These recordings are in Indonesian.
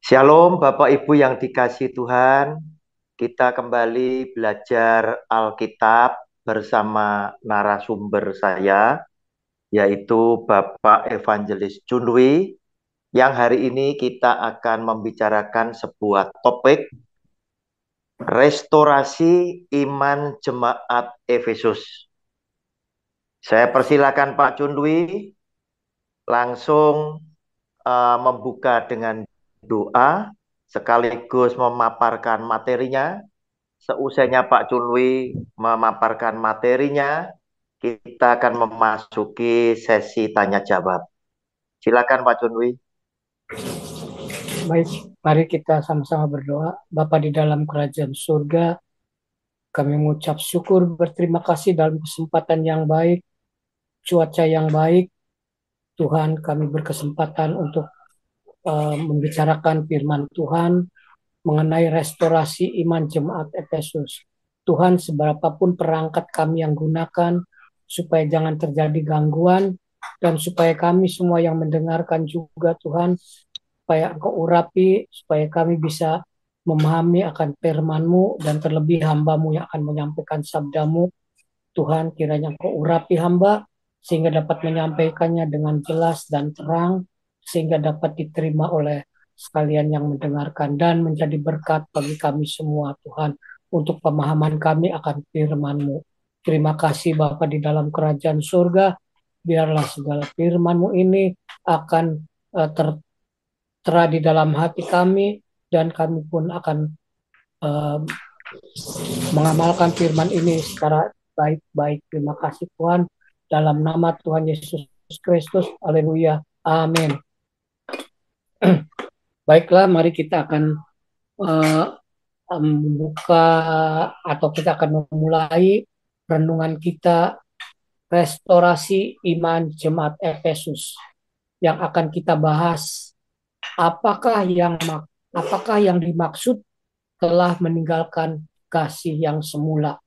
Shalom Bapak Ibu yang dikasihi Tuhan. Kita kembali belajar Alkitab bersama narasumber saya, yaitu Bapak Evangelis Junwi, yang hari ini kita akan membicarakan sebuah topik restorasi iman jemaat Efesus. Saya persilakan Pak Junwi langsung membuka dengan doa sekaligus memaparkan materinya. Seusainya Pak Junwi memaparkan materinya, kita akan memasuki sesi tanya jawab. Silakan Pak Junwi. Baik, mari kita sama-sama berdoa. Bapa di dalam kerajaan surga, kami mengucap syukur berterima kasih dalam kesempatan yang baik, cuaca yang baik. Tuhan, kami berkesempatan untuk membicarakan firman Tuhan mengenai restorasi iman jemaat Efesus. Tuhan, seberapapun perangkat kami yang gunakan, supaya jangan terjadi gangguan, dan supaya kami semua yang mendengarkan juga Tuhan, supaya Engkau urapi, supaya kami bisa memahami akan firman-Mu, dan terlebih hamba-Mu yang akan menyampaikan sabda-Mu. Tuhan, kiranya Engkau urapi hamba, sehingga dapat menyampaikannya dengan jelas dan terang, sehingga dapat diterima oleh sekalian yang mendengarkan, dan menjadi berkat bagi kami semua, Tuhan, untuk pemahaman kami akan firman-Mu. Terima kasih Bapa di dalam kerajaan surga, biarlah segala firman-Mu ini akan tertera di dalam hati kami, dan kami pun akan uh, mengamalkan firman ini secara baik-baik. Terima kasih Tuhan. Dalam nama Tuhan Yesus Kristus. Haleluya. Amin. Baiklah, mari kita akan uh, membuka atau kita akan memulai renungan kita restorasi iman jemaat Efesus yang akan kita bahas. Apakah yang dimaksud telah meninggalkan kasih yang semula?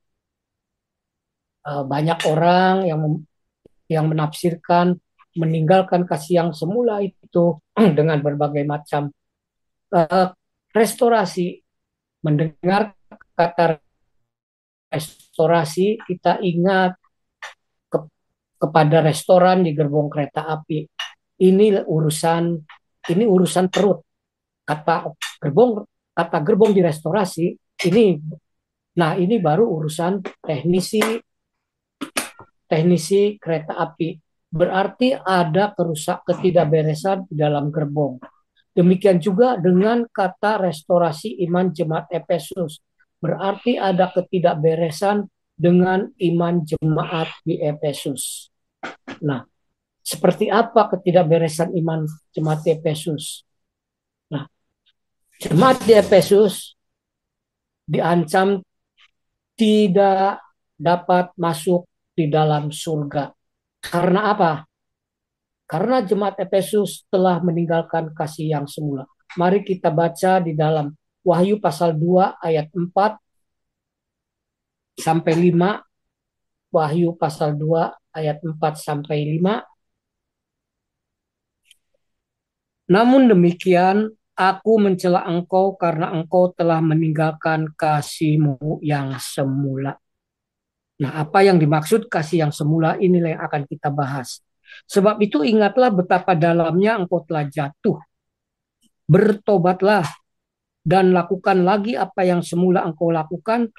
Banyak orang yang menafsirkan meninggalkan kasih yang semula itu dengan berbagai macam uh, restorasi. Mendengar kata restorasi, kita ingat ke, kepada restoran di gerbong kereta api. Ini urusan perut. Kata gerbong kata gerbong di restorasi ini. Nah, ini baru urusan teknisi kereta api. Berarti ada ketidakberesan di dalam gerbong. Demikian juga dengan kata restorasi iman jemaat Efesus. Berarti ada ketidakberesan dengan iman jemaat di Efesus. Nah, seperti apa ketidakberesan iman jemaat di Efesus? Nah, jemaat di Efesus diancam tidak dapat masuk di dalam surga. Karena apa? Karena jemaat Efesus telah meninggalkan kasih yang semula. Mari kita baca di dalam Wahyu pasal 2 ayat 4 sampai 5. Wahyu pasal 2 ayat 4 sampai 5. Namun demikian, aku mencela engkau karena engkau telah meninggalkan kasihmu yang semula. Nah, apa yang dimaksud kasih yang semula inilah yang akan kita bahas. Sebab itu ingatlah betapa dalamnya engkau telah jatuh. Bertobatlah dan lakukan lagi apa yang semula engkau lakukan.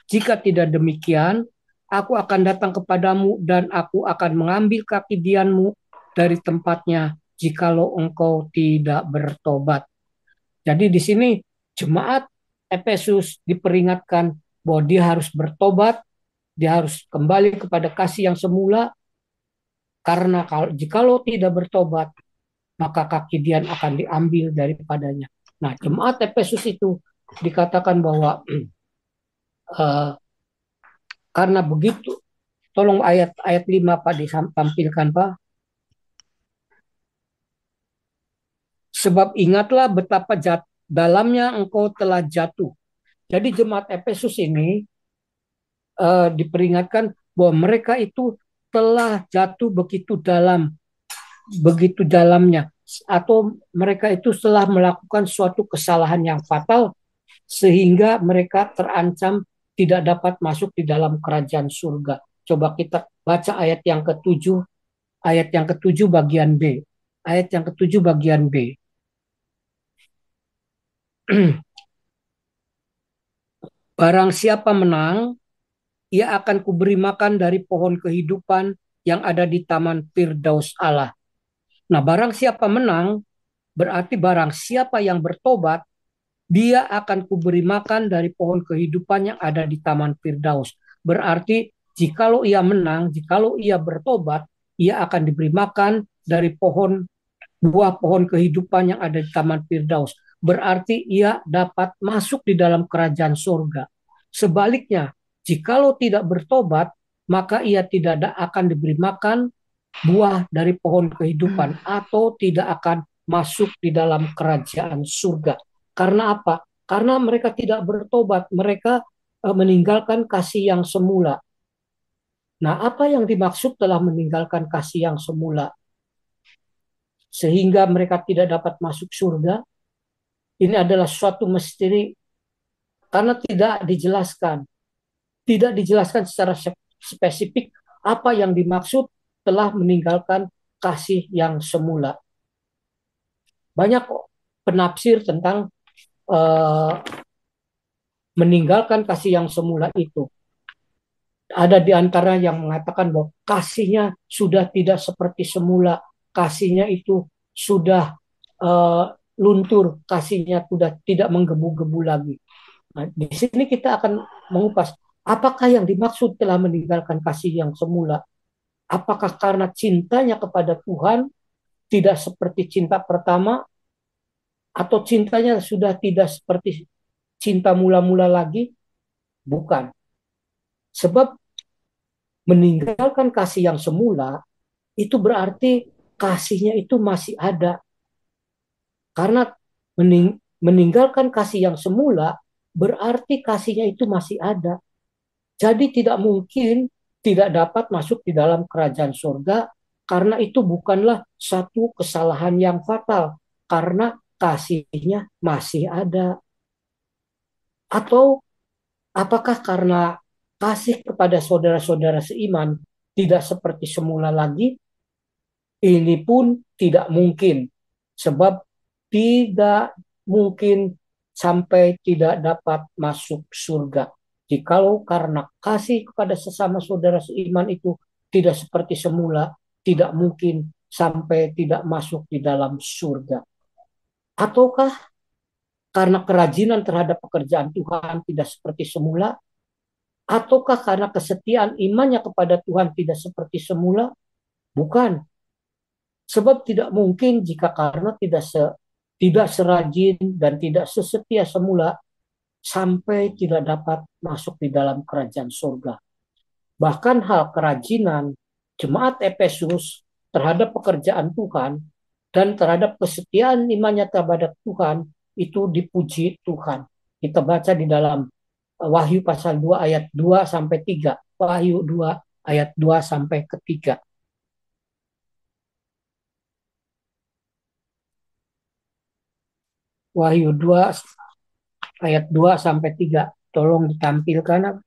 Jika tidak demikian, aku akan datang kepadamu dan aku akan mengambil kaki dianmu dari tempatnya jikalau engkau tidak bertobat. Jadi di sini jemaat Efesus diperingatkan bahwa dia harus bertobat, dia harus kembali kepada kasih yang semula, karena jikalau tidak bertobat, maka kaki dian akan diambil daripadanya. Nah, jemaat Efesus itu dikatakan bahwa uh, karena begitu, tolong ayat 5 Pak ditampilkan Pak. Sebab ingatlah betapa dalamnya engkau telah jatuh. Jadi jemaat Efesus ini diperingatkan bahwa mereka itu telah jatuh begitu dalamnya. atau mereka itu telah melakukan suatu kesalahan yang fatal sehingga mereka terancam tidak dapat masuk di dalam kerajaan surga. Coba kita baca ayat yang ketujuh bagian B. Ayat yang ketujuh bagian B. Barang siapa menang, ia akan kuberi makan dari pohon kehidupan yang ada di taman Firdaus Allah. Nah, barang siapa menang, berarti barang siapa yang bertobat, dia akan kuberi makan dari pohon kehidupan yang ada di taman Firdaus. Berarti jikalau ia menang, jikalau ia bertobat, ia akan diberi makan dari buah pohon kehidupan yang ada di taman Firdaus. Berarti ia dapat masuk di dalam kerajaan surga. Sebaliknya, jikalau tidak bertobat, maka ia tidak akan diberi makan buah dari pohon kehidupan atau tidak akan masuk di dalam kerajaan surga. Karena apa? Karena mereka tidak bertobat, mereka meninggalkan kasih yang semula. Nah, apa yang dimaksud telah meninggalkan kasih yang semula sehingga mereka tidak dapat masuk surga? Ini adalah suatu misteri karena tidak dijelaskan secara spesifik apa yang dimaksud telah meninggalkan kasih yang semula. Banyak penafsir tentang uh, meninggalkan kasih yang semula itu. Ada di antara yang mengatakan bahwa kasihnya sudah tidak seperti semula, kasihnya itu sudah uh, luntur, kasihnya sudah tidak menggebu-gebu lagi. Nah, di sini kita akan mengupas apakah yang dimaksud telah meninggalkan kasih yang semula. Apakah karena cintanya kepada Tuhan tidak seperti cinta pertama, atau cintanya sudah tidak seperti cinta mula-mula lagi? Bukan. Sebab meninggalkan kasih yang semula itu berarti kasihnya itu masih ada. Karena meninggalkan kasih yang semula berarti kasihnya itu masih ada. Jadi tidak mungkin tidak dapat masuk di dalam kerajaan surga karena itu bukanlah satu kesalahan yang fatal. Karena kasihnya masih ada. Atau apakah karena kasih kepada saudara-saudara seiman tidak seperti semula lagi? Ini pun tidak mungkin. Sebab tidak mungkin sampai tidak dapat masuk surga. Jikalau karena kasih kepada sesama saudara seiman itu tidak seperti semula, tidak mungkin sampai tidak masuk di dalam surga. Ataukah karena kerajinan terhadap pekerjaan Tuhan tidak seperti semula, ataukah karena kesetiaan imannya kepada Tuhan tidak seperti semula? Bukan. Sebab tidak mungkin jika karena tidak serajin dan tidak sesetia semula sampai tidak dapat masuk di dalam kerajaan surga. Bahkan hal kerajinan jemaat Efesus terhadap pekerjaan Tuhan dan terhadap kesetiaan imannya terhadap Tuhan itu dipuji Tuhan. Kita baca di dalam Wahyu pasal 2 ayat 2 sampai 3. Wahyu 2 ayat 2 sampai ketiga. Wahyu 2 ayat 2 sampai 3. Tolong ditampilkan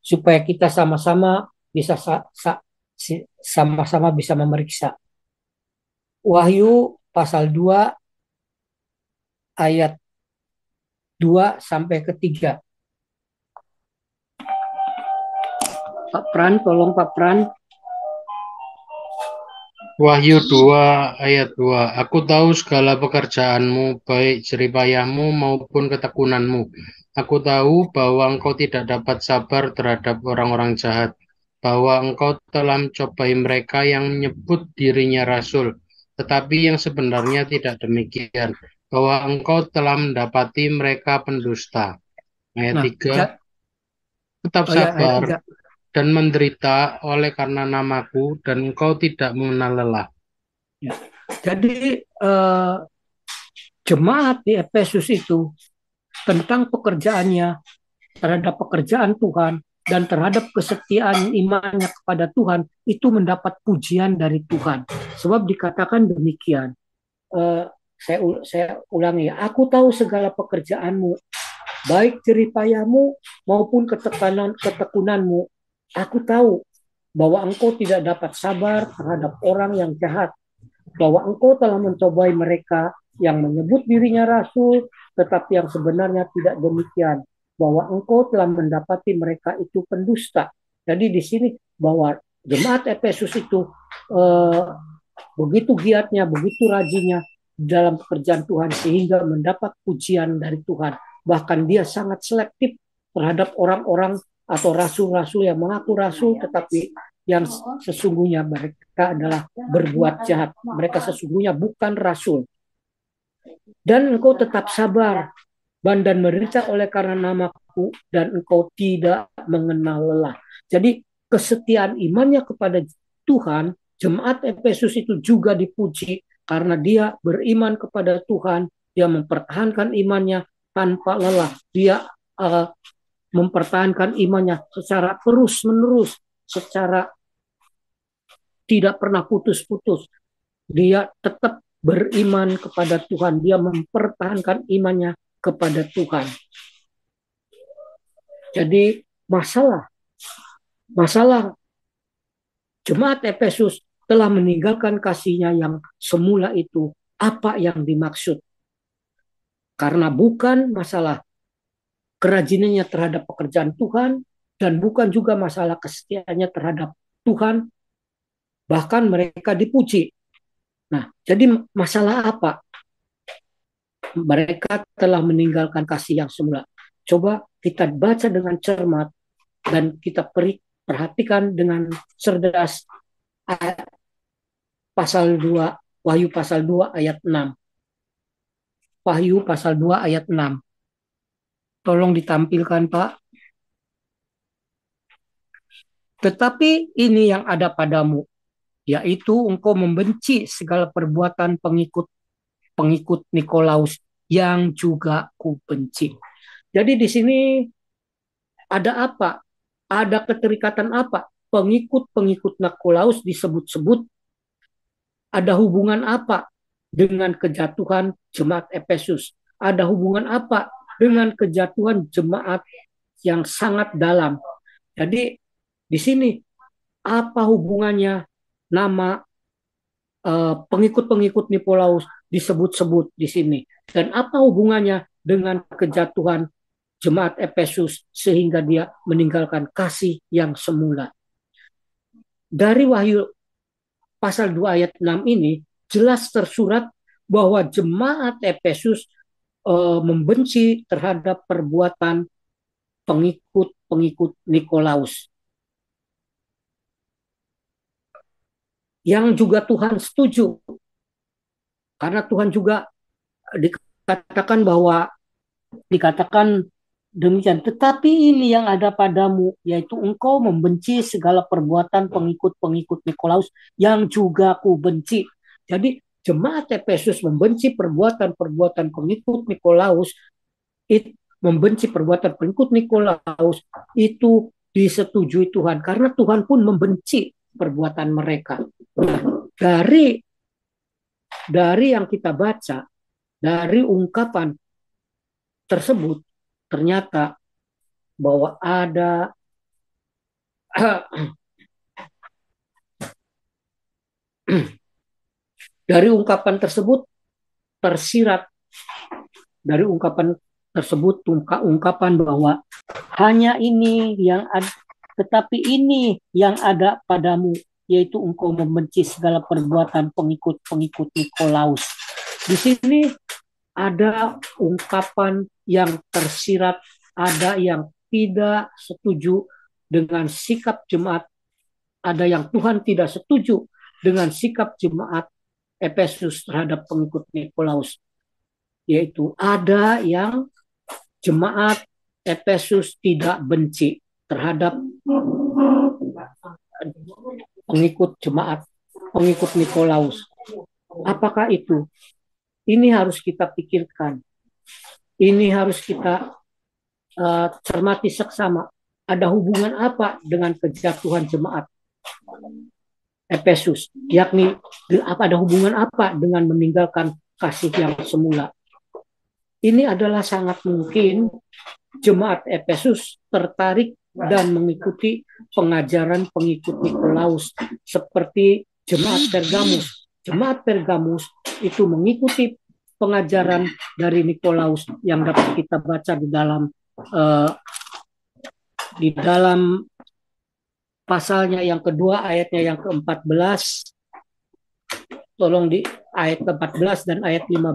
supaya kita sama-sama bisa memeriksa. Wahyu pasal 2 ayat 2 sampai ketiga. Pak Pran, tolong Pak Pran. Wahyu 2 ayat 2. Aku tahu segala pekerjaanmu, baik jeripayahmu maupun ketekunanmu. Aku tahu bahwa engkau tidak dapat sabar terhadap orang-orang jahat, bahwa engkau telah mencobai mereka yang menyebut dirinya rasul, tetapi yang sebenarnya tidak demikian, bahwa engkau telah mendapati mereka pendusta. Ayat 3. Tetap sabar dan menderita oleh karena namaku, dan engkau tidak mengenal lelah. Ya. Jadi jemaat di Efesus itu tentang pekerjaannya terhadap pekerjaan Tuhan dan terhadap kesetiaan imannya kepada Tuhan itu mendapat pujian dari Tuhan. Sebab dikatakan demikian. Saya ulangi, aku tahu segala pekerjaanmu, baik jeripayamu maupun ketekunanmu. Aku tahu bahwa engkau tidak dapat sabar terhadap orang yang jahat, bahwa engkau telah mencobai mereka yang menyebut dirinya rasul, tetapi yang sebenarnya tidak demikian, bahwa engkau telah mendapati mereka itu pendusta. Jadi di sini bahwa jemaat Efesus itu begitu giatnya, begitu rajinnya dalam pekerjaan Tuhan sehingga mendapat pujian dari Tuhan. Bahkan dia sangat selektif terhadap orang-orang atau rasul-rasul yang mengaku rasul tetapi yang sesungguhnya mereka adalah berbuat jahat. Mereka sesungguhnya bukan rasul. Dan engkau tetap sabar dan menderita oleh karena namaku, dan engkau tidak mengenal lelah. Jadi kesetiaan imannya kepada Tuhan, jemaat Efesus itu juga dipuji karena dia beriman kepada Tuhan, dia mempertahankan imannya tanpa lelah. Dia mempertahankan imannya secara terus-menerus, secara tidak pernah putus-putus. Dia tetap beriman kepada Tuhan. Dia mempertahankan imannya kepada Tuhan. Jadi masalah jemaat Efesus telah meninggalkan kasihnya yang semula itu, apa yang dimaksud? Karena bukan masalah kerajinannya terhadap pekerjaan Tuhan, dan bukan juga masalah kesetiaannya terhadap Tuhan, bahkan mereka dipuji. Nah, jadi masalah apa? Mereka telah meninggalkan kasih yang semula. Coba kita baca dengan cermat dan kita perhatikan dengan cerdas pasal 2, Wahyu pasal 2 ayat 6. Wahyu pasal 2 ayat 6. Tolong ditampilkan, Pak. Tetapi ini yang ada padamu, yaitu engkau membenci segala perbuatan pengikut Nikolaus yang juga kubenci. Jadi di sini ada apa? Ada keterikatan apa? Pengikut-pengikut Nikolaus disebut-sebut, ada hubungan apa dengan kejatuhan jemaat Efesus? Ada hubungan apa dengan kejatuhan jemaat yang sangat dalam? Jadi di sini apa hubungannya nama pengikut-pengikut Nikolaus disebut-sebut di sini? Dan apa hubungannya dengan kejatuhan jemaat Efesus sehingga dia meninggalkan kasih yang semula? Dari Wahyu pasal 2 ayat 6 ini jelas tersurat bahwa jemaat Efesus membenci terhadap perbuatan pengikut-pengikut Nikolaus. Yang juga Tuhan setuju. Karena Tuhan juga dikatakan demikian. Tetapi ini yang ada padamu, yaitu engkau membenci segala perbuatan pengikut-pengikut Nikolaus yang juga ku benci. Jadi jemaat Efesus membenci perbuatan-perbuatan pengikut Nikolaus, membenci perbuatan pengikut Nikolaus itu disetujui Tuhan. Karena Tuhan pun membenci perbuatan mereka. Nah, dari yang kita baca, dari ungkapan tersebut, ternyata bahwa ada dari ungkapan tersebut tersirat dari ungkapan tersebut ungkapan bahwa hanya ini yang ada, tetapi ini yang ada padamu, yaitu engkau membenci segala perbuatan pengikut-pengikut Nikolaus. Di sini ada ungkapan yang tersirat, ada yang tidak setuju dengan sikap jemaat, ada yang Tuhan tidak setuju dengan sikap jemaat Efesus terhadap pengikut Nikolaus. Yaitu ada yang jemaat Efesus tidak benci terhadap pengikut Nikolaus. Apakah itu? Ini harus kita pikirkan. Ini harus kita cermati seksama. ada hubungan apa dengan kejatuhan jemaat Efesus? Yakni ada hubungan apa dengan meninggalkan kasih yang semula? Ini adalah sangat mungkin jemaat Efesus tertarik dan mengikuti pengajaran pengikut Nikolaus seperti jemaat Pergamus. Jemaat Pergamus itu mengikuti pengajaran dari Nikolaus yang dapat kita baca di dalam pasalnya yang kedua, ayatnya yang ke-14. Tolong di ayat ke-14 dan ayat 15.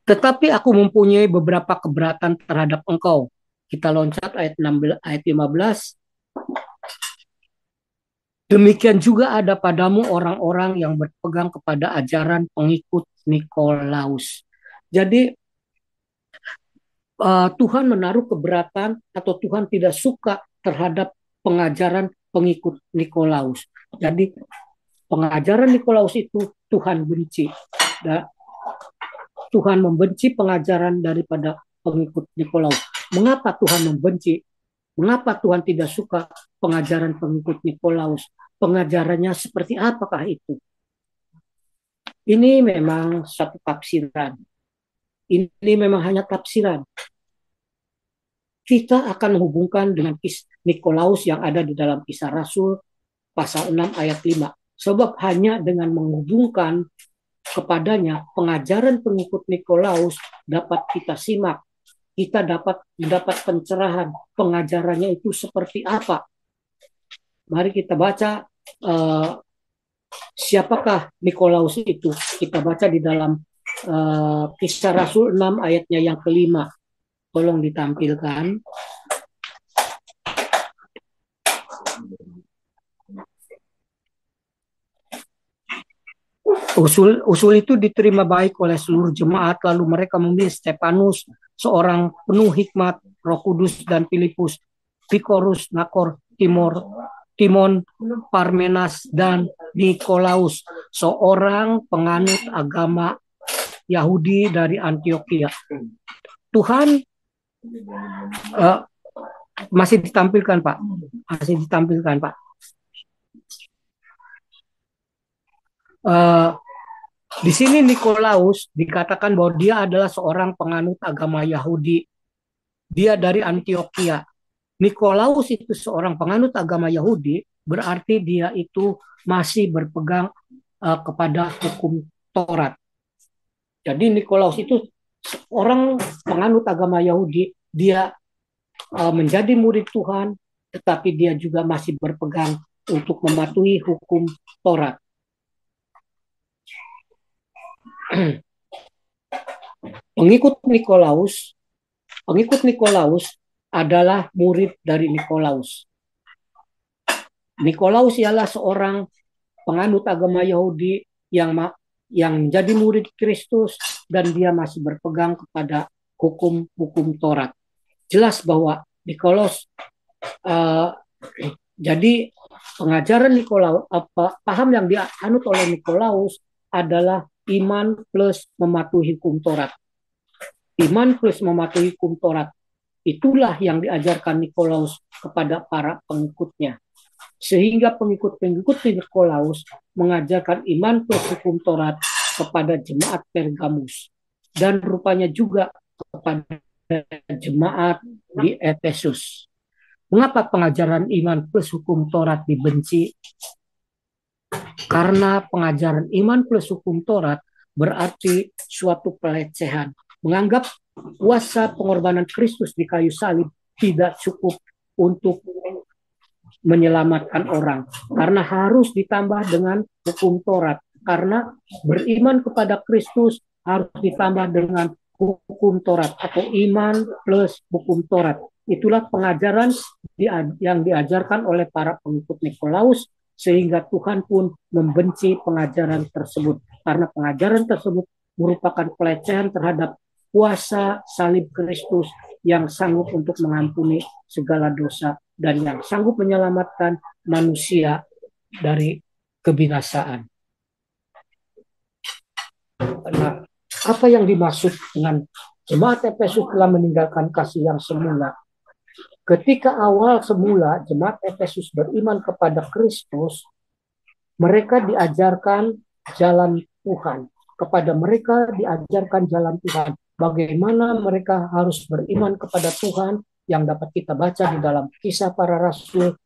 Tetapi aku mempunyai beberapa keberatan terhadap engkau. Kita loncat ayat 16, ayat 15. Demikian juga ada padamu orang-orang yang berpegang kepada ajaran pengikut Nikolaus. Jadi Tuhan menaruh keberatan atau Tuhan tidak suka terhadap pengajaran pengikut Nikolaus. Jadi pengajaran Nikolaus itu Tuhan benci. Tuhan membenci pengajaran daripada pengikut Nikolaus. Mengapa Tuhan membenci? Mengapa Tuhan tidak suka pengajaran pengikut Nikolaus? Pengajarannya seperti apakah itu? Ini memang satu tafsiran. Ini memang hanya tafsiran. Kita akan menghubungkan dengan Nikolaus yang ada di dalam Kisah Rasul pasal 6 ayat 5. Sebab hanya dengan menghubungkan kepadanya pengajaran pengikut Nikolaus dapat kita simak. Kita dapat mendapat pencerahan pengajarannya itu seperti apa. Mari kita baca siapakah Nikolaus itu. Kita baca di dalam Kisah Rasul 6 ayatnya yang kelima. Tolong ditampilkan. Usul itu diterima baik oleh seluruh jemaat, lalu mereka memilih Stefanus, seorang penuh hikmat, Roh Kudus, dan Filipus, Fikorus, Nakor, Timon, Parmenas, dan Nikolaus, seorang penganut agama Yahudi dari Antioquia. Tuhan masih ditampilkan, Pak. Masih ditampilkan, Pak. Di sini Nikolaus dikatakan bahwa dia adalah seorang penganut agama Yahudi. Dia dari Antioquia. Nikolaus itu seorang penganut agama Yahudi, berarti dia itu masih berpegang kepada hukum Taurat. Jadi Nikolaus itu seorang penganut agama Yahudi, dia menjadi murid Tuhan, tetapi dia juga masih berpegang untuk mematuhi hukum Taurat. Pengikut Nikolaus adalah murid dari Nikolaus. Nikolaus ialah seorang penganut agama Yahudi yang menjadi murid Kristus dan dia masih berpegang kepada hukum Taurat. Jelas bahwa Nikolaus jadi pengajaran Nikolaus, paham yang dianut oleh Nikolaus adalah iman plus mematuhi hukum Taurat. Iman plus mematuhi hukum Taurat. Itulah yang diajarkan Nikolaus kepada para pengikutnya. Sehingga pengikut-pengikut Nikolaus mengajarkan iman plus hukum Taurat kepada jemaat Pergamus. Dan rupanya juga kepada jemaat di Efesus. Mengapa pengajaran iman plus hukum Taurat dibenci? Karena pengajaran iman plus hukum Taurat berarti suatu pelecehan. Menganggap kuasa pengorbanan Kristus di kayu salib tidak cukup untuk menyelamatkan orang. Karena harus ditambah dengan hukum Taurat. Karena beriman kepada Kristus harus ditambah dengan hukum Taurat atau iman plus hukum Taurat. Itulah pengajaran yang diajarkan oleh para pengikut Nikolaus, sehingga Tuhan pun membenci pengajaran tersebut. Karena pengajaran tersebut merupakan pelecehan terhadap kuasa salib Kristus yang sanggup untuk mengampuni segala dosa dan yang sanggup menyelamatkan manusia dari kebinasaan. Nah, apa yang dimaksud dengan jemaat Efesus telah meninggalkan kasih yang semula? Ketika awal semula jemaat Efesus beriman kepada Kristus, mereka diajarkan jalan Tuhan. Kepada mereka diajarkan jalan Tuhan. Bagaimana mereka harus beriman kepada Tuhan yang dapat kita baca di dalam Kisah Para Rasul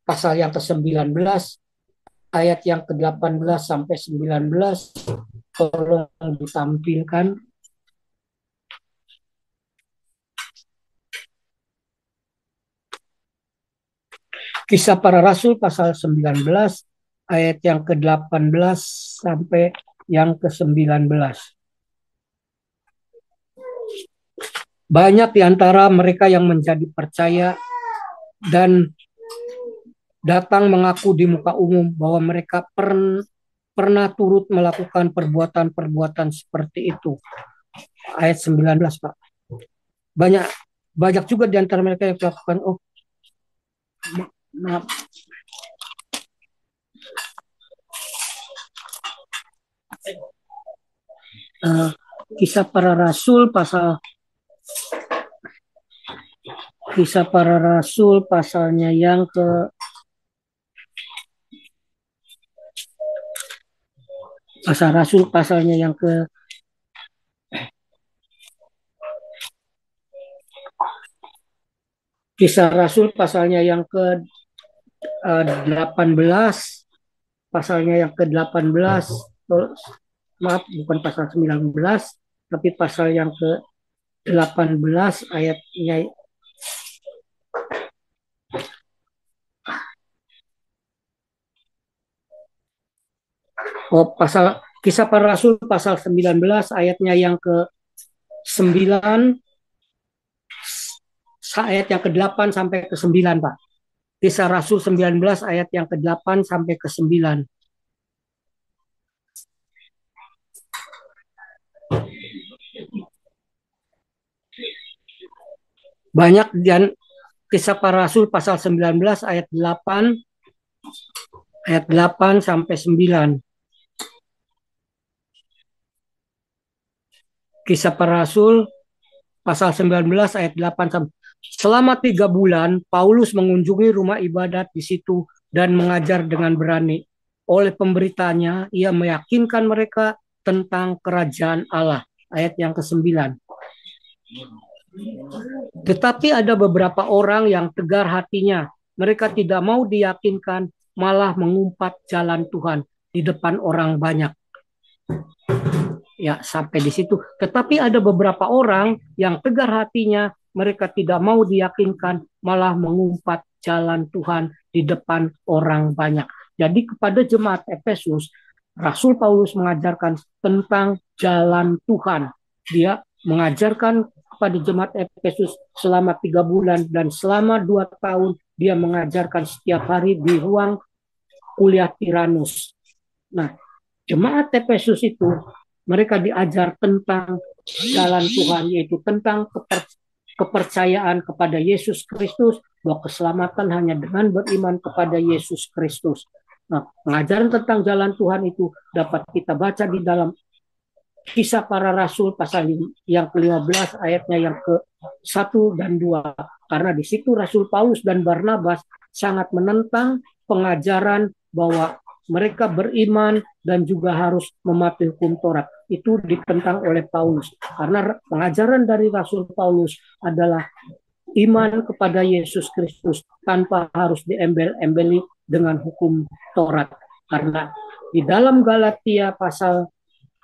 pasal yang ke-19 ayat yang ke-18 sampai 19. Tolong ditampilkan. Kisah Para Rasul pasal 19 ayat yang ke-18 sampai yang ke-19. Banyak di antara mereka yang menjadi percaya dan datang mengaku di muka umum bahwa mereka pernah turut melakukan perbuatan-perbuatan seperti itu. Ayat 19, Pak. Banyak juga di antara mereka yang melakukan, maaf. Kisah Para Rasul pasalnya yang ke Kisah Rasul pasalnya yang ke Kisah Rasul pasalnya yang ke 18, pasalnya yang ke-18, maaf, bukan pasal 19, tapi pasal yang ke-18 ayatnya pasal Kisah Para Rasul pasal 19 ayatnya yang ke-9, ayat yang ke-8 sampai ke-9, Pak. Kisah Rasul 19 ayat yang ke-8 sampai ke-9. Banyak dan Kisah Para Rasul pasal 19 ayat 8 sampai 9. Kisah Para Rasul pasal 19 ayat 8 sampai. Selama 3 bulan Paulus mengunjungi rumah ibadat di situ dan mengajar dengan berani. Oleh pemberitanya ia meyakinkan mereka tentang kerajaan Allah. Ayat yang ke-9. Tetapi ada beberapa orang yang tegar hatinya. Mereka tidak mau diyakinkan, malah mengumpat jalan Tuhan di depan orang banyak. Ya, sampai di situ. Tetapi ada beberapa orang yang tegar hatinya, mereka tidak mau diyakinkan, malah mengumpat jalan Tuhan di depan orang banyak. Jadi kepada jemaat Efesus, Rasul Paulus mengajarkan tentang jalan Tuhan. Dia mengajarkan kepada jemaat Efesus selama 3 bulan dan selama 2 tahun dia mengajarkan setiap hari di ruang kuliah Tiranus. Nah, jemaat Efesus itu mereka diajar tentang jalan Tuhan, yaitu tentang kepercayaan kepada Yesus Kristus, bahwa keselamatan hanya dengan beriman kepada Yesus Kristus. Nah, pengajaran tentang jalan Tuhan itu dapat kita baca di dalam Kisah Para Rasul pasal yang ke-15 ayatnya yang ke-1 dan 2. Karena di situ Rasul Paulus dan Barnabas sangat menentang pengajaran bahwa mereka beriman dan juga harus mematuhi hukum Taurat. Itu ditentang oleh Paulus. Karena pengajaran dari Rasul Paulus adalah iman kepada Yesus Kristus tanpa harus diembel-embeli dengan hukum Taurat. Karena di dalam Galatia pasal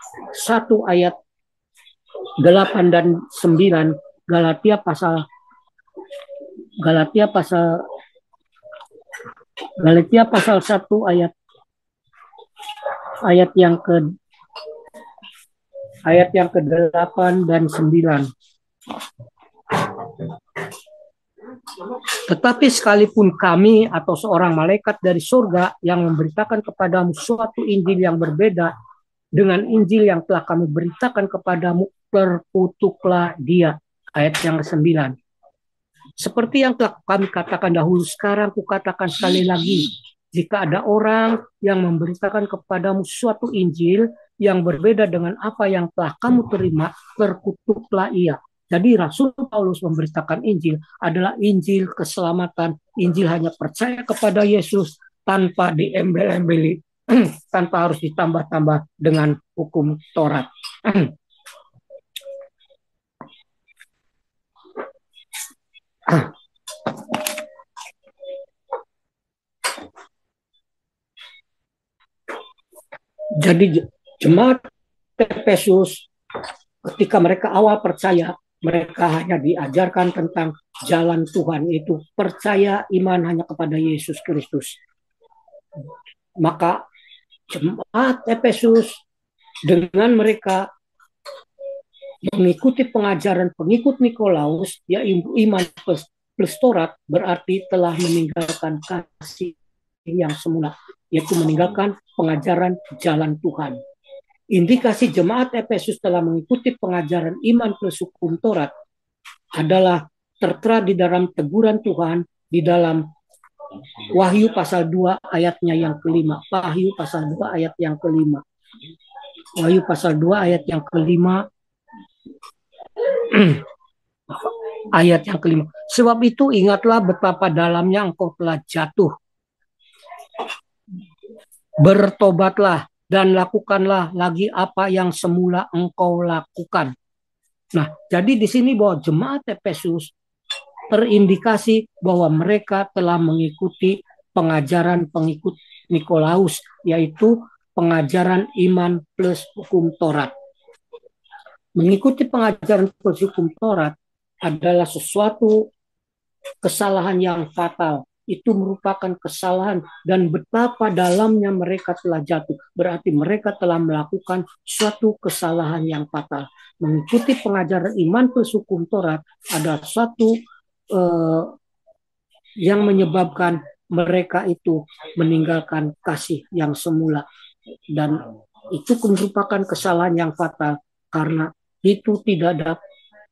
1 ayat 8 dan 9, Galatia pasal 1 ayat yang ke-8 dan 9. Tetapi sekalipun kami atau seorang malaikat dari surga yang memberitakan kepadamu suatu Injil yang berbeda dengan Injil yang telah kami beritakan kepadamu, terkutuklah dia. Ayat yang ke-9. Seperti yang telah kami katakan dahulu, sekarang kukatakan sekali lagi, jika ada orang yang memberitakan kepadamu suatu Injil yang berbeda dengan apa yang telah kamu terima, terkutuklah ia. Jadi Rasul Paulus memberitakan Injil adalah Injil keselamatan. Injil hanya percaya kepada Yesus tanpa diembel-embeli, tanpa harus ditambah-tambah dengan hukum Taurat. Jadi jemaat Efesus ketika mereka awal percaya, mereka hanya diajarkan tentang jalan Tuhan, itu percaya iman hanya kepada Yesus Kristus. Maka jemaat Efesus dengan mereka mengikuti pengajaran pengikut Nikolaus, yaitu iman plus Taurat, berarti telah meninggalkan kasih yang semula, yaitu meninggalkan pengajaran jalan Tuhan. Indikasi jemaat Efesus telah mengikuti pengajaran iman plus hukum Taurat adalah tertera di dalam teguran Tuhan di dalam Wahyu pasal 2 ayatnya yang kelima. Wahyu pasal 2 ayat yang kelima. Wahyu pasal 2 ayat yang kelima. Ayat yang kelima. Sebab itu ingatlah betapa dalamnya engkau telah jatuh. Bertobatlah dan lakukanlah lagi apa yang semula engkau lakukan. Nah, jadi di sini bahwa jemaat Efesus terindikasi bahwa mereka telah mengikuti pengajaran pengikut Nikolaus, yaitu pengajaran iman plus hukum Taurat. Mengikuti pengajaran plus hukum Taurat adalah sesuatu kesalahan yang fatal. Itu merupakan kesalahan dan betapa dalamnya mereka telah jatuh. Berarti mereka telah melakukan suatu kesalahan yang fatal. Mengikuti pengajaran iman plus hukum Taurat ada suatu yang menyebabkan mereka itu meninggalkan kasih yang semula. Dan itu merupakan kesalahan yang fatal karena itu tidak ada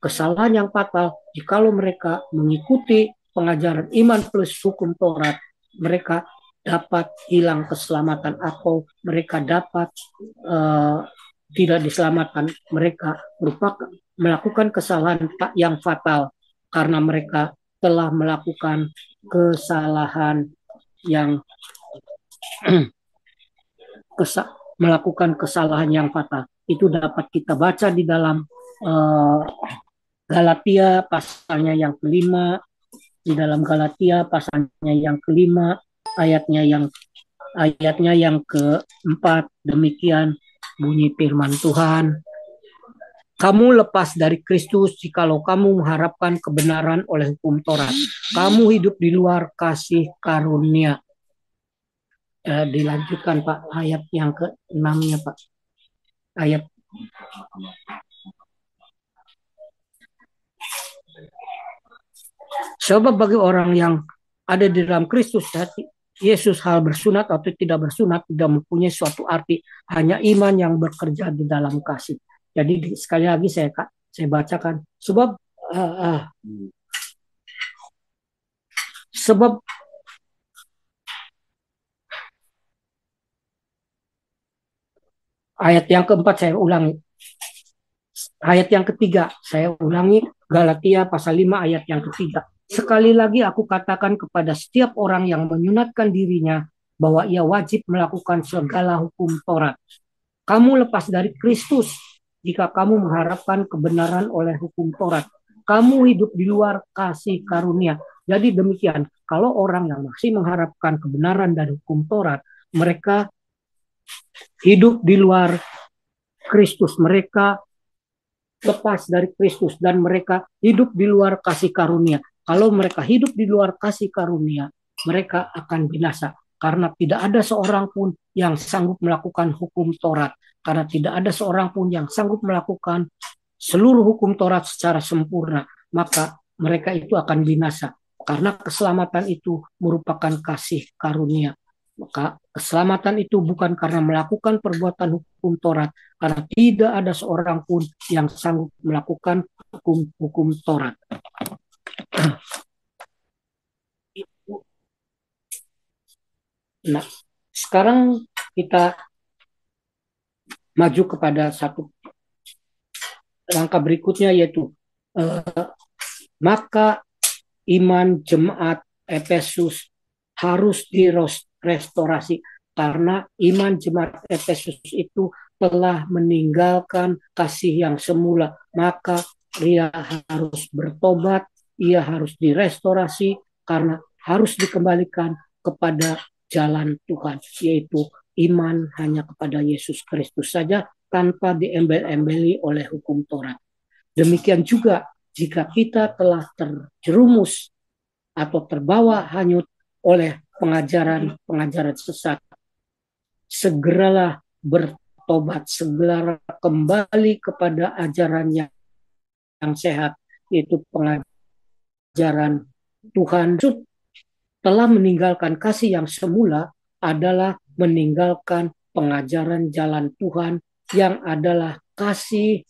kesalahan yang fatal jikalau mereka mengikuti pengajaran iman plus hukum Taurat, mereka dapat hilang keselamatan atau mereka dapat tidak diselamatkan. Mereka melakukan kesalahan yang fatal karena mereka telah melakukan kesalahan yang fatal. Itu dapat kita baca di dalam Galatia pasalnya yang kelima, di dalam Galatia pasalnya yang kelima, ayatnya yang keempat. Demikian bunyi firman Tuhan. Kamu lepas dari Kristus jikalau kamu mengharapkan kebenaran oleh hukum Taurat. Kamu hidup di luar kasih karunia. Dilanjutkan Pak, ayat yang ke-6-nya Pak. Ayat sebab bagi orang yang ada di dalam Kristus Yesus, hal bersunat atau tidak bersunat tidak mempunyai suatu arti, hanya iman yang bekerja di dalam kasih. Jadi sekali lagi saya bacakan. Sebab ayat yang keempat saya ulangi. Ayat yang ketiga saya ulangi, Galatia pasal 5 ayat yang ketiga. Sekali lagi aku katakan kepada setiap orang yang menyunatkan dirinya bahwa ia wajib melakukan segala hukum Taurat. Kamu lepas dari Kristus jika kamu mengharapkan kebenaran oleh hukum Taurat. Kamu hidup di luar kasih karunia. Jadi demikian, kalau orang yang masih mengharapkan kebenaran dari hukum Taurat, mereka hidup di luar Kristus. Mereka lepas dari Kristus dan mereka hidup di luar kasih karunia. Kalau mereka hidup di luar kasih karunia, mereka akan binasa. Karena tidak ada seorang pun yang sanggup melakukan hukum Taurat. Karena tidak ada seorang pun yang sanggup melakukan seluruh hukum Taurat secara sempurna. Maka mereka itu akan binasa. Karena keselamatan itu merupakan kasih karunia. Maka keselamatan itu bukan karena melakukan perbuatan hukum Taurat. Karena tidak ada seorang pun yang sanggup melakukan hukum Taurat. Nah, sekarang kita maju kepada satu langkah berikutnya, yaitu Eh, maka iman jemaat Efesus harus direstorasi karena iman jemaat Efesus itu telah meninggalkan kasih yang semula. Maka ia harus bertobat, ia harus direstorasi karena harus dikembalikan kepada jalan Tuhan, yaitu iman hanya kepada Yesus Kristus saja tanpa diembel-embeli oleh hukum Taurat. Demikian juga jika kita telah terjerumus atau terbawa hanyut oleh pengajaran-pengajaran sesat, segeralah bertobat, segera kembali kepada ajaran yang sehat, yaitu pengajaran Tuhan. Telah meninggalkan kasih yang semula adalah meninggalkan pengajaran jalan Tuhan yang adalah kasih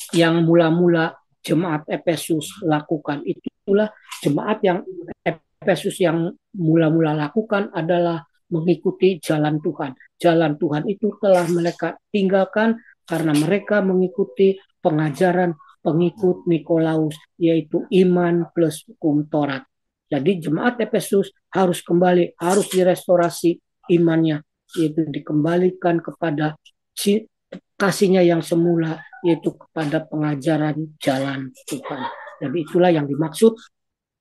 yang mula-mula jemaat Efesus lakukan. Itulah jemaat yang Efesus yang mula-mula lakukan adalah mengikuti jalan Tuhan. Jalan Tuhan itu telah mereka tinggalkan karena mereka mengikuti pengajaran pengikut Nikolaus, yaitu iman plus hukum Taurat. Jadi jemaat Efesus harus kembali, harus direstorasi imannya, yaitu dikembalikan kepada kasihnya yang semula, yaitu kepada pengajaran jalan Tuhan. Dan itulah yang dimaksud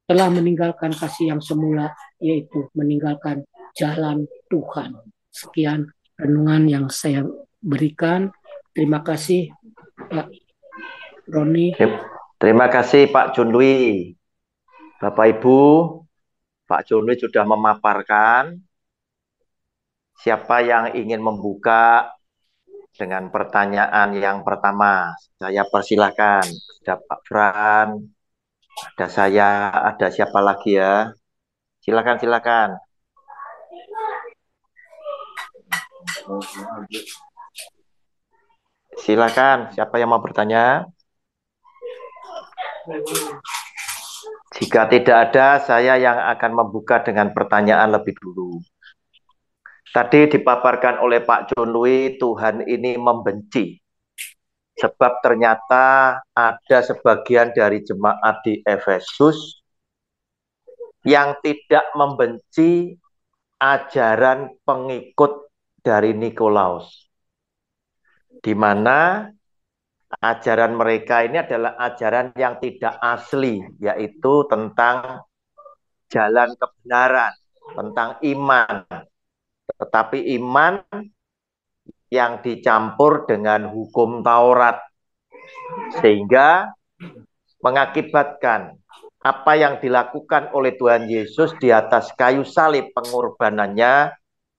telah meninggalkan kasih yang semula, yaitu meninggalkan jalan Tuhan. Sekian renungan yang saya berikan. Terima kasih Pak Roni. Terima kasih Pak Junwi. Bapak Ibu, Pak Junwi sudah memaparkan. Siapa yang ingin membuka dengan pertanyaan yang pertama? Saya persilahkan. Ada Pak Fran, ada saya, ada siapa lagi ya? Silakan, silakan. Silakan, siapa yang mau bertanya? Jika tidak ada, saya yang akan membuka dengan pertanyaan lebih dulu. Tadi dipaparkan oleh Pak Junwi, Tuhan ini membenci. Sebab ternyata ada sebagian dari jemaat di Efesus yang tidak membenci ajaran pengikut dari Nikolaus. Di mana ajaran mereka ini adalah ajaran yang tidak asli, yaitu tentang jalan kebenaran, tentang iman. Tetapi iman yang dicampur dengan hukum Taurat, sehingga mengakibatkan apa yang dilakukan oleh Tuhan Yesus di atas kayu salib, pengorbanannya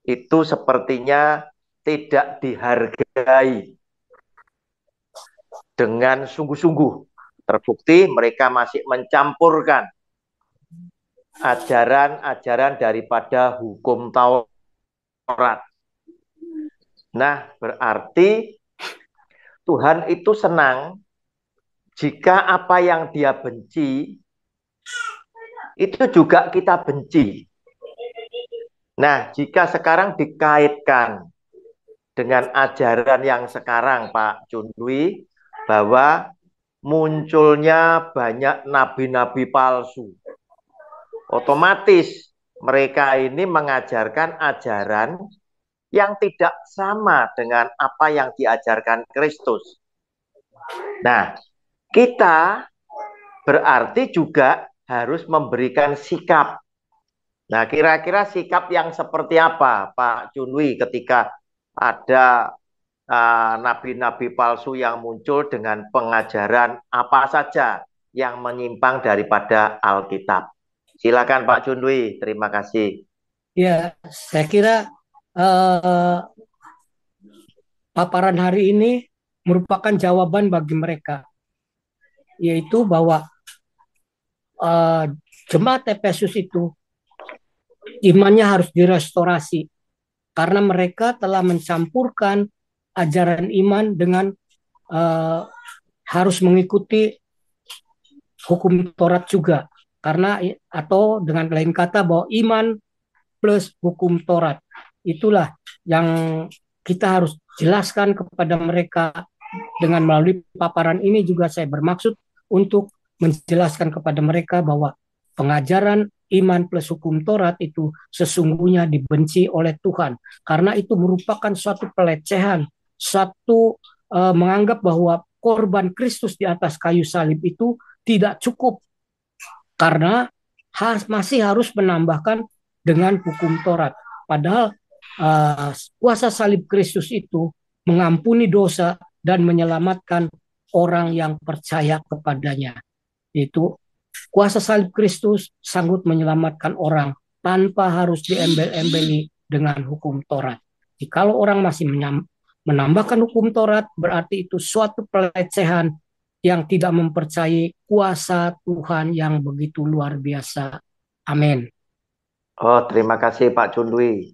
itu sepertinya tidak dihargai dengan sungguh-sungguh. Terbukti mereka masih mencampurkan ajaran-ajaran daripada hukum Taurat. Nah, berarti Tuhan itu senang jika apa yang Dia benci itu juga kita benci. Nah, jika sekarang dikaitkan dengan ajaran yang sekarang, Pak Junwi, bahwa munculnya banyak nabi-nabi palsu, otomatis mereka ini mengajarkan ajaran yang tidak sama dengan apa yang diajarkan Kristus. Nah, kita berarti juga harus memberikan sikap. Nah, kira-kira sikap yang seperti apa, Pak Junwi, ketika ada nabi-nabi palsu yang muncul dengan pengajaran apa saja yang menyimpang daripada Alkitab? Silakan Pak Junwi, terima kasih. Ya, saya kira paparan hari ini merupakan jawaban bagi mereka, yaitu bahwa jemaat Efesus itu imannya harus direstorasi karena mereka telah mencampurkan ajaran iman dengan harus mengikuti hukum Taurat juga, karena atau dengan lain kata bahwa iman plus hukum Taurat itulah yang kita harus jelaskan kepada mereka dengan melalui paparan ini juga saya bermaksud untuk menjelaskan kepada mereka bahwa pengajaran iman plus hukum Taurat itu sesungguhnya dibenci oleh Tuhan, karena itu merupakan suatu pelecehan, satu menganggap bahwa korban Kristus di atas kayu salib itu tidak cukup, karena masih harus menambahkan dengan hukum Taurat. Padahal kuasa salib Kristus itu mengampuni dosa dan menyelamatkan orang yang percaya kepadanya. Itu kuasa salib Kristus sanggup menyelamatkan orang tanpa harus diembel-embeli dengan hukum Taurat. Kalau orang masih menambahkan hukum Taurat, berarti itu suatu pelecehan yang tidak mempercayai kuasa Tuhan yang begitu luar biasa. Amin. Oh, terima kasih Pak Junwi.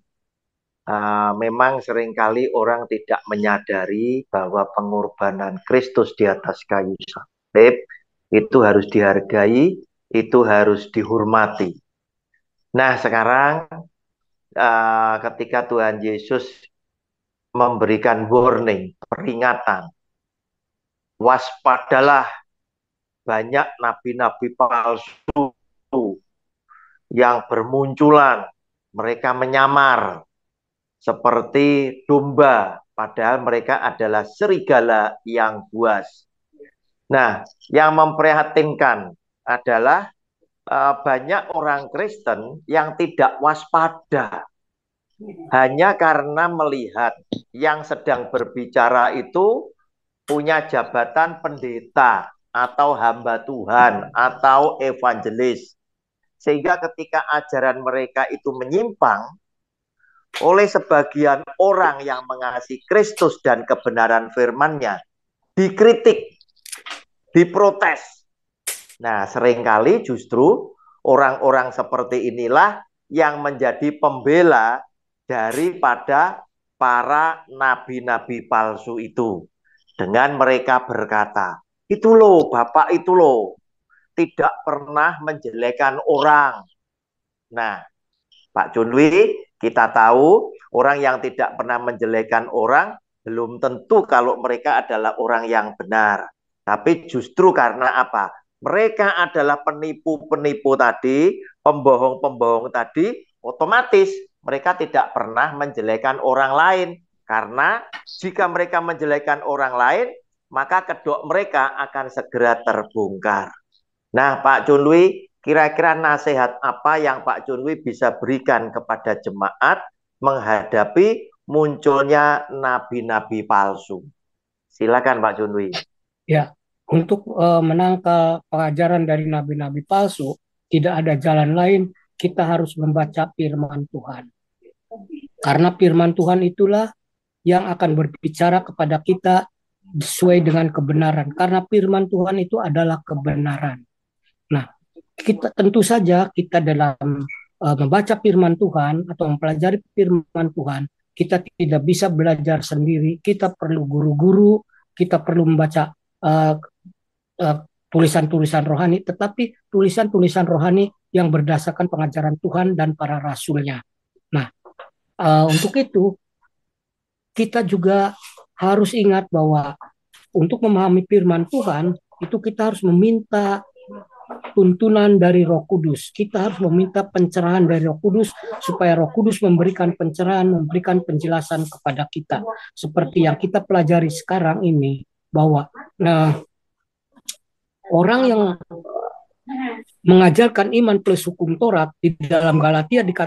Memang seringkali orang tidak menyadari bahwa pengorbanan Kristus di atas kayu salib itu harus dihargai, itu harus dihormati. Nah, sekarang ketika Tuhan Yesus memberikan warning, peringatan, waspadalah, banyak nabi-nabi palsu yang bermunculan, mereka menyamar seperti domba, padahal mereka adalah serigala yang buas. Nah, yang memprihatinkan adalah banyak orang Kristen yang tidak waspada, hanya karena melihat yang sedang berbicara itu punya jabatan pendeta atau hamba Tuhan atau evangelis, sehingga ketika ajaran mereka itu menyimpang oleh sebagian orang yang mengasihi Kristus dan kebenaran firman-Nya, dikritik, diprotes. Nah, seringkali justru orang-orang seperti inilah yang menjadi pembela daripada para nabi-nabi palsu itu. Dengan mereka berkata, itu loh, Bapak itu loh, tidak pernah menjelekan orang. Nah, Pak Junwi, kita tahu orang yang tidak pernah menjelekan orang belum tentu kalau mereka adalah orang yang benar. Tapi justru karena apa? Mereka adalah penipu-penipu tadi, pembohong-pembohong tadi, otomatis mereka tidak pernah menjelekan orang lain. Karena jika mereka menjelekan orang lain, maka kedok mereka akan segera terbongkar. Nah, Pak Junwi, kira-kira nasihat apa yang Pak Junwi bisa berikan kepada jemaat menghadapi munculnya nabi-nabi palsu? Silakan Pak Junwi. Ya, untuk menangkal pengajaran dari nabi-nabi palsu, tidak ada jalan lain, kita harus membaca firman Tuhan. Karena firman Tuhan itulah yang akan berbicara kepada kita sesuai dengan kebenaran. Karena firman Tuhan itu adalah kebenaran. Nah, kita tentu saja kita dalam membaca firman Tuhan atau mempelajari firman Tuhan, kita tidak bisa belajar sendiri. Kita perlu guru-guru, kita perlu membaca tulisan-tulisan rohani, tetapi tulisan-tulisan rohani yang berdasarkan pengajaran Tuhan dan para rasulnya. Nah, untuk itu kita juga harus ingat bahwa untuk memahami firman Tuhan itu kita harus meminta tuntunan dari Roh Kudus. Kita harus meminta pencerahan dari Roh Kudus supaya Roh Kudus memberikan pencerahan, memberikan penjelasan kepada kita. Seperti yang kita pelajari sekarang ini, bahwa orang yang mengajarkan iman plus hukum Taurat di dalam Galatia 1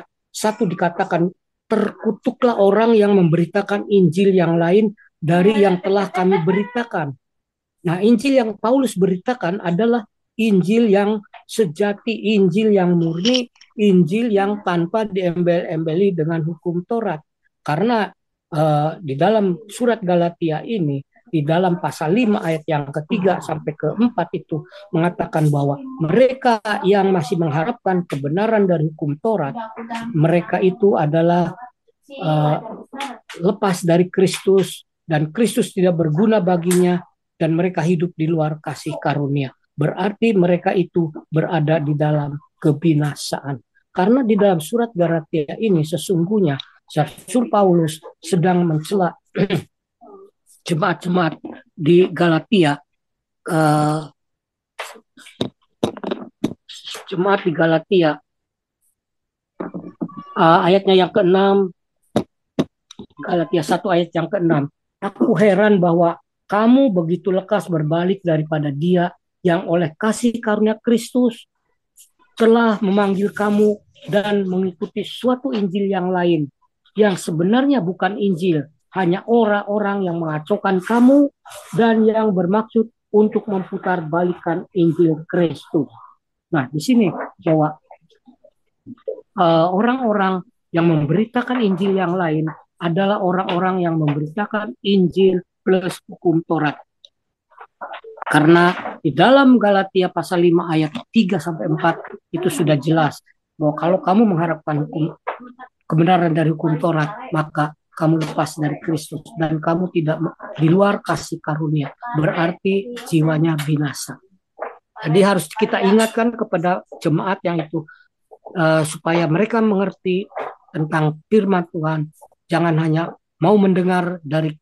dikatakan, terkutuklah orang yang memberitakan Injil yang lain dari yang telah kami beritakan. Nah, Injil yang Paulus beritakan adalah Injil yang sejati, Injil yang murni, Injil yang tanpa diembel-embeli dengan hukum Taurat. Karena di dalam surat Galatia ini, di dalam pasal 5 ayat yang ketiga sampai keempat itu mengatakan bahwa mereka yang masih mengharapkan kebenaran dari hukum Taurat, mereka itu adalah lepas dari Kristus dan Kristus tidak berguna baginya, dan mereka hidup di luar kasih karunia. Berarti mereka itu berada di dalam kebinasaan. Karena di dalam surat Galatia ini sesungguhnya Rasul Paulus sedang mencela jemaat-jemaat di Galatia, jemaat di Galatia, ayatnya yang ke-6, Galatia 1 ayat yang ke-6. Aku heran bahwa kamu begitu lekas berbalik daripada Dia yang oleh kasih karunia Kristus telah memanggil kamu dan mengikuti suatu Injil yang lain, yang sebenarnya bukan Injil, hanya orang-orang yang mengacaukan kamu dan yang bermaksud untuk memutarbalikkan Injil Kristus. Nah, di sini bahwa orang-orang yang memberitakan Injil yang lain adalah orang-orang yang memberitakan Injil plus hukum Taurat. Karena di dalam Galatia pasal 5 ayat 3-4 itu sudah jelas bahwa kalau kamu mengharapkan kebenaran dari hukum Taurat, maka kamu lepas dari Kristus dan kamu tidak di luar kasih karunia, berarti jiwanya binasa. Jadi harus kita ingatkan kepada jemaat yang itu supaya mereka mengerti tentang firman Tuhan. Jangan hanya mau mendengar dari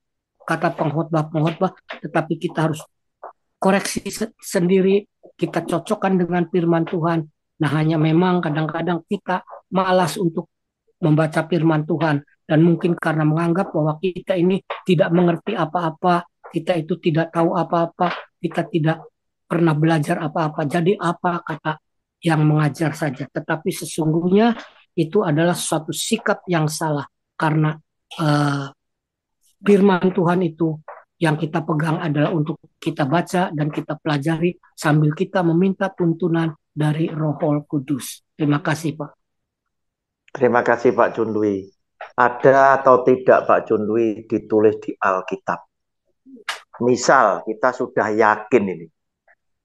kata pengkhotbah, tetapi kita harus koreksi sendiri, kita cocokkan dengan firman Tuhan. Nah, hanya memang kadang-kadang kita malas untuk membaca firman Tuhan, dan mungkin karena menganggap bahwa kita ini tidak mengerti apa-apa, kita itu tidak tahu apa-apa, kita tidak pernah belajar apa-apa. Jadi apa kata yang mengajar saja. Tetapi sesungguhnya itu adalah suatu sikap yang salah, karena firman Tuhan itu yang kita pegang adalah untuk kita baca dan kita pelajari sambil kita meminta tuntunan dari Roh Kudus. Terima kasih, Pak. Terima kasih Pak Junlui. Ada atau tidak Pak Junlui ditulis di Alkitab? Misal kita sudah yakin ini,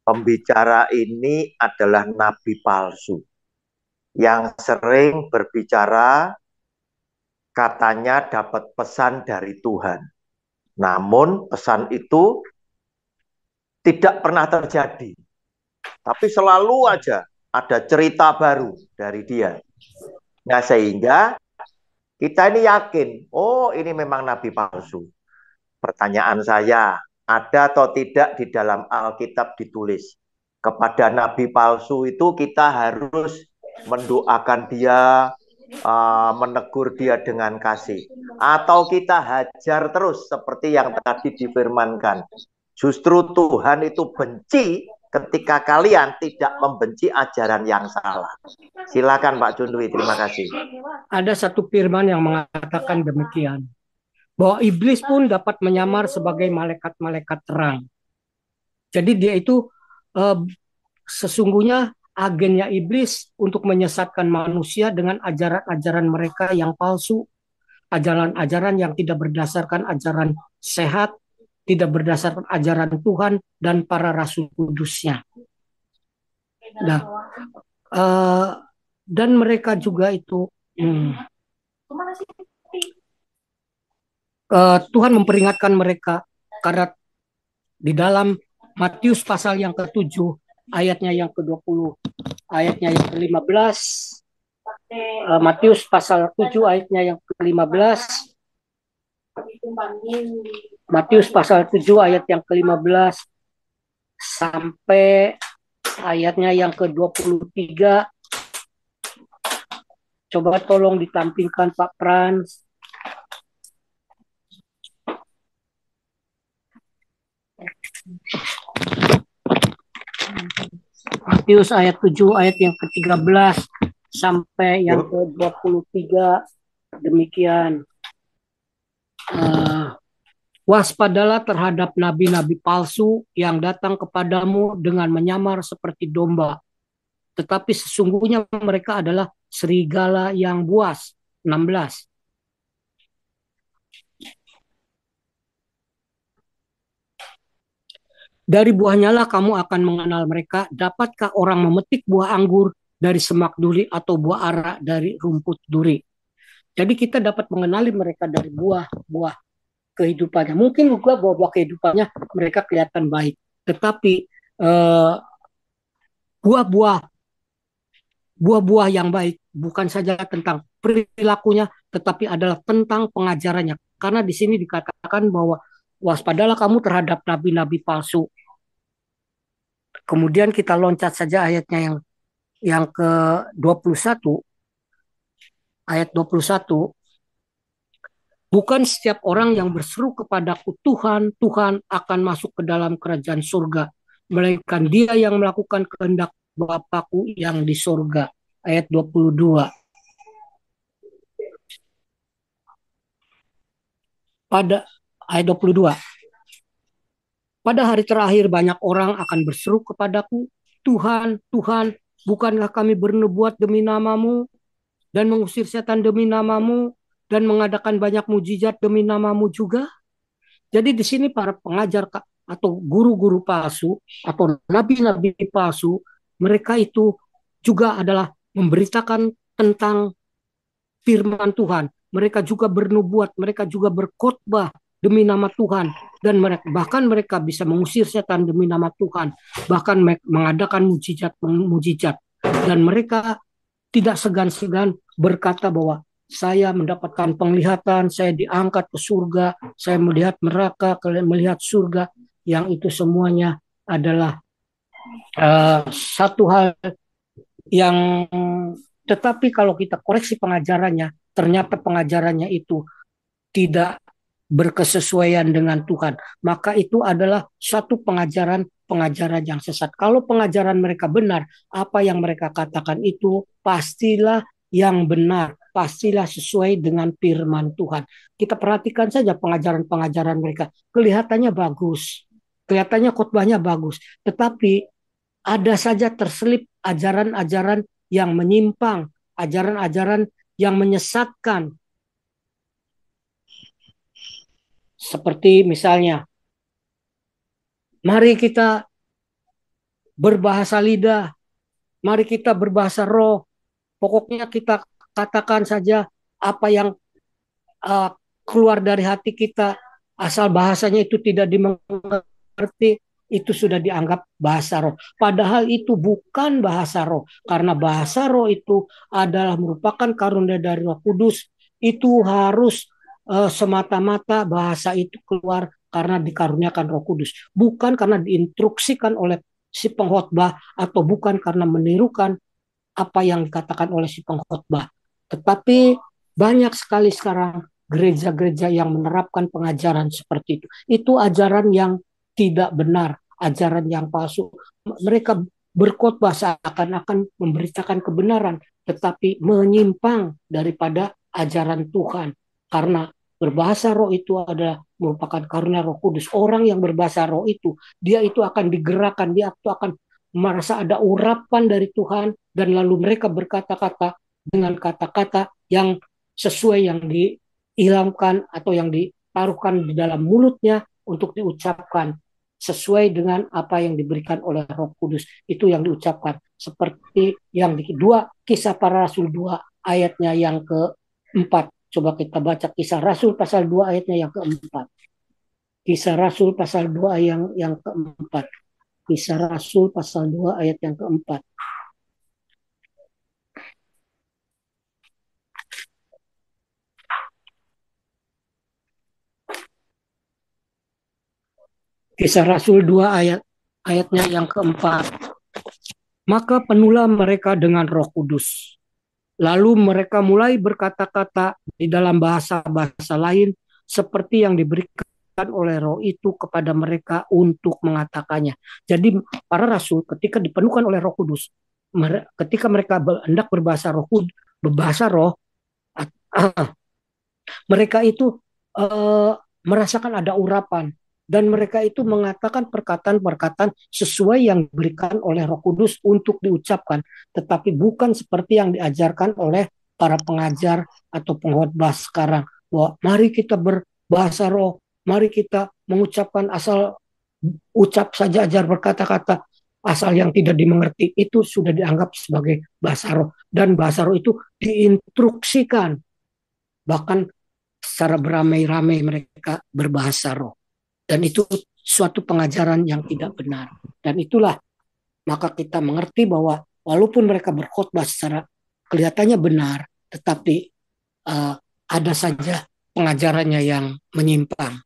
pembicara ini adalah nabi palsu yang sering berbicara katanya dapat pesan dari Tuhan. Namun pesan itu tidak pernah terjadi. Tapi selalu aja ada cerita baru dari dia. Nah, sehingga kita ini yakin, oh ini memang nabi palsu. Pertanyaan saya, ada atau tidak di dalam Alkitab ditulis kepada nabi palsu itu kita harus mendoakan dia, menegur dia dengan kasih, atau kita hajar terus seperti yang tadi difirmankan. Justru Tuhan itu benci ketika kalian tidak membenci ajaran yang salah. Silakan Pak Junlui, terima kasih. Ada satu firman yang mengatakan demikian, bahwa iblis pun dapat menyamar sebagai malaikat-malaikat terang. Jadi dia itu sesungguhnya agennya iblis untuk menyesatkan manusia dengan ajaran-ajaran mereka yang palsu, ajaran-ajaran yang tidak berdasarkan ajaran sehat, tidak berdasarkan ajaran Tuhan dan para rasul kudusnya. Nah, dan mereka juga itu Tuhan memperingatkan mereka karena di dalam Matius pasal yang ke-7 ayatnya yang ke-20, ayatnya yang ke-15, Matius pasal 7 ayatnya yang ke-15, Matius pasal 7 ayat yang ke-15 sampai ayatnya yang ke-23. Coba tolong ditampilkan Pak Frans. Matius ayat 7 ayat yang ke-13 sampai yang ke-23 demikian. Waspadalah terhadap nabi-nabi palsu yang datang kepadamu dengan menyamar seperti domba, tetapi sesungguhnya mereka adalah serigala yang buas. 16. Dari buahnya lah kamu akan mengenal mereka. Dapatkah orang memetik buah anggur dari semak duri atau buah ara dari rumput duri? Jadi kita dapat mengenali mereka dari buah-buah kehidupannya. Mungkin juga buah-buah kehidupannya mereka kelihatan baik, tetapi buah-buah yang baik bukan saja tentang perilakunya, tetapi adalah tentang pengajarannya. Karena di sini dikatakan bahwa Waspadalah kamu terhadap nabi-nabi palsu. Kemudian kita loncat saja ayatnya yang ke-21, ayat 21. Bukan setiap orang yang berseru kepadaku, Tuhan, Tuhan, akan masuk ke dalam kerajaan surga, melainkan dia yang melakukan kehendak Bapakku yang di surga. Ayat 22. Pada ayat 22. Pada hari terakhir banyak orang akan berseru kepadaku, Tuhan, Tuhan, bukankah kami bernubuat demi namamu dan mengusir setan demi namamu dan mengadakan banyak mujizat demi namamu juga? Jadi di sini para pengajar atau guru-guru palsu atau nabi-nabi palsu, mereka itu juga adalah memberitakan tentang firman Tuhan. Mereka juga bernubuat, mereka juga berkhotbah demi nama Tuhan, dan bahkan mereka bisa mengusir setan demi nama Tuhan, bahkan mengadakan mujizat, dan mereka tidak segan-segan berkata bahwa saya mendapatkan penglihatan, saya diangkat ke surga, saya melihat neraka, kalian melihat surga, yang itu semuanya adalah satu hal yang, tetapi kalau kita koreksi pengajarannya, ternyata pengajarannya itu tidak berkesesuaian dengan Tuhan, maka itu adalah satu pengajaran yang sesat. Kalau pengajaran mereka benar, apa yang mereka katakan itu pastilah yang benar, pastilah sesuai dengan firman Tuhan. Kita perhatikan saja pengajaran-pengajaran mereka, kelihatannya bagus, kelihatannya khotbahnya bagus, tetapi ada saja terselip ajaran-ajaran yang menyimpang, ajaran-ajaran yang menyesatkan. Seperti misalnya, mari kita berbahasa lidah, mari kita berbahasa roh, pokoknya kita katakan saja apa yang keluar dari hati kita, asal bahasanya itu tidak dimengerti, itu sudah dianggap bahasa roh. Padahal itu bukan bahasa roh, karena bahasa roh itu adalah merupakan karunia dari Roh Kudus. Itu harus semata-mata bahasa itu keluar karena dikaruniakan Roh Kudus, bukan karena diinstruksikan oleh si pengkhotbah atau bukan karena menirukan apa yang dikatakan oleh si pengkhotbah. Tetapi banyak sekali sekarang gereja-gereja yang menerapkan pengajaran seperti itu. Itu ajaran yang tidak benar, ajaran yang palsu. Mereka berkhotbah seakan-akan memberitakan kebenaran, tetapi menyimpang daripada ajaran Tuhan. Karena berbahasa roh itu adalah merupakan karunia Roh Kudus. Orang yang berbahasa roh itu, dia itu akan digerakkan, dia itu akan merasa ada urapan dari Tuhan, dan lalu mereka berkata-kata dengan kata-kata yang sesuai, yang diilhamkan atau yang ditaruhkan di dalam mulutnya untuk diucapkan sesuai dengan apa yang diberikan oleh Roh Kudus. Itu yang diucapkan. Seperti yang di Kisah Para Rasul 2 ayatnya yang keempat. Coba kita baca Kisah Rasul pasal 2 ayatnya yang keempat. Kisah Rasul pasal 2 yang keempat. Kisah Rasul pasal 2 ayat yang keempat. Kisah Rasul 2 ayatnya yang keempat. Maka penuhlah mereka dengan Roh Kudus. Lalu mereka mulai berkata-kata di dalam bahasa-bahasa lain seperti yang diberikan oleh Roh itu kepada mereka untuk mengatakannya. Jadi para rasul ketika dipenuhkan oleh Roh Kudus, ketika mereka hendak berbahasa roh, mereka itu merasakan ada urapan, dan mereka itu mengatakan perkataan-perkataan sesuai yang diberikan oleh Roh Kudus untuk diucapkan, tetapi bukan seperti yang diajarkan oleh para pengajar atau pengkhotbah sekarang, bahwa mari kita berbahasa roh, mari kita mengucapkan, asal ucap saja, ajar berkata-kata, asal yang tidak dimengerti, itu sudah dianggap sebagai bahasa roh, dan bahasa roh itu diinstruksikan, bahkan secara beramai-ramai mereka berbahasa roh. Dan itu suatu pengajaran yang tidak benar. Dan itulah, maka kita mengerti bahwa walaupun mereka berkhotbah secara kelihatannya benar, tetapi ada saja pengajarannya yang menyimpang.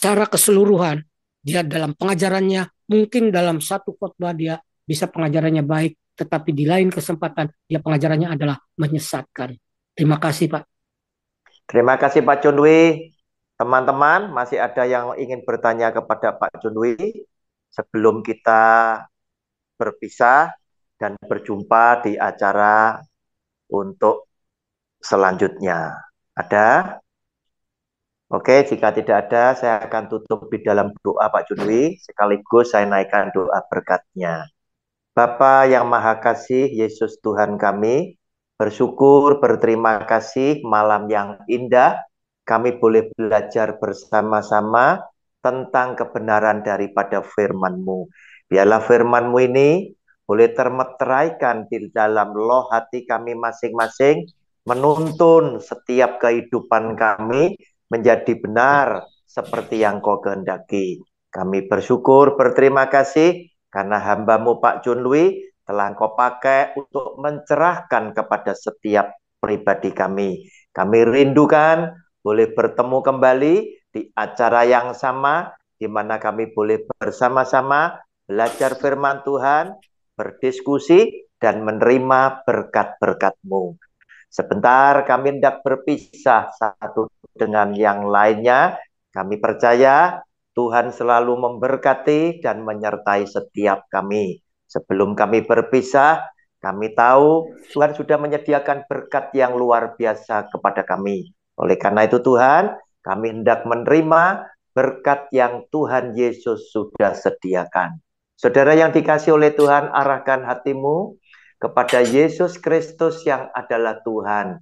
secara keseluruhan dia dalam pengajarannya, mungkin dalam satu khotbah dia bisa pengajarannya baik, tetapi di lain kesempatan dia pengajarannya adalah menyesatkan. Terima kasih, Pak. Terima kasih Pak Junwi. Teman-teman, masih ada yang ingin bertanya kepada Pak Junwi sebelum kita berpisah dan berjumpa di acara untuk selanjutnya. Ada? Oke, jika tidak ada, saya akan tutup di dalam doa Pak Junwi, sekaligus saya naikkan doa berkatnya. Bapa yang Maha Kasih, Yesus Tuhan kami, bersyukur, berterima kasih malam yang indah, kami boleh belajar bersama-sama tentang kebenaran daripada firman-Mu. Biarlah firman-Mu ini boleh termeteraikan di dalam loh hati kami masing-masing, menuntun setiap kehidupan kami menjadi benar seperti yang Kau kehendaki. Kami bersyukur, berterima kasih karena hamba-Mu Pak Junwi telah Engkau pakai untuk mencerahkan kepada setiap pribadi kami. Kami rindukan boleh bertemu kembali di acara yang sama, di mana kami boleh bersama-sama belajar firman Tuhan, berdiskusi, dan menerima berkat-berkat-Mu. Sebentar kami hendak berpisah satu dengan yang lainnya. Kami percaya Tuhan selalu memberkati dan menyertai setiap kami. Sebelum kami berpisah, kami tahu Tuhan sudah menyediakan berkat yang luar biasa kepada kami. Oleh karena itu Tuhan, kami hendak menerima berkat yang Tuhan Yesus sudah sediakan. Saudara yang dikasih oleh Tuhan, arahkan hatimu kepada Yesus Kristus yang adalah Tuhan.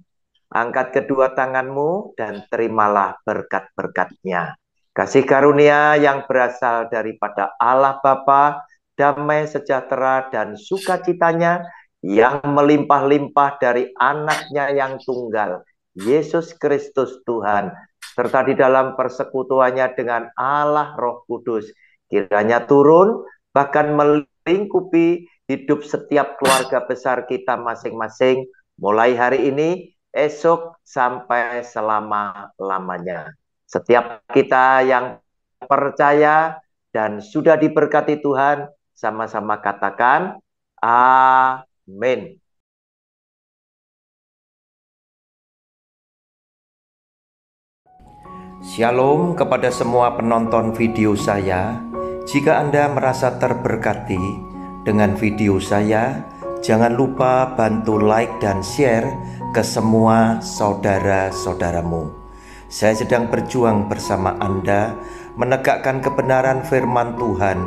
Angkat kedua tanganmu dan terimalah berkat-berkat-Nya. Kasih karunia yang berasal daripada Allah Bapa, damai sejahtera dan sukacitanya yang melimpah-limpah dari anaknya yang tunggal, Yesus Kristus Tuhan, serta di dalam persekutuannya dengan Allah Roh Kudus, kiranya turun, bahkan melingkupi hidup setiap keluarga besar kita masing-masing, mulai hari ini, esok, sampai selama-lamanya. Setiap kita yang percaya dan sudah diberkati Tuhan, sama-sama katakan, amin. Shalom kepada semua penonton video saya. Jika Anda merasa terberkati dengan video saya, jangan lupa bantu like dan share ke semua saudara-saudaramu. Saya sedang berjuang bersama Anda menegakkan kebenaran firman Tuhan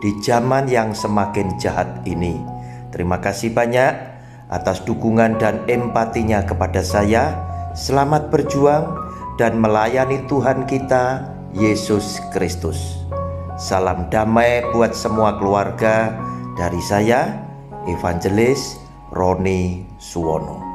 di zaman yang semakin jahat ini. Terima kasih banyak atas dukungan dan empatinya kepada saya. Selamat berjuang dan melayani Tuhan kita, Yesus Kristus. Salam damai buat semua keluarga dari saya, Evangelis Roni Suwono.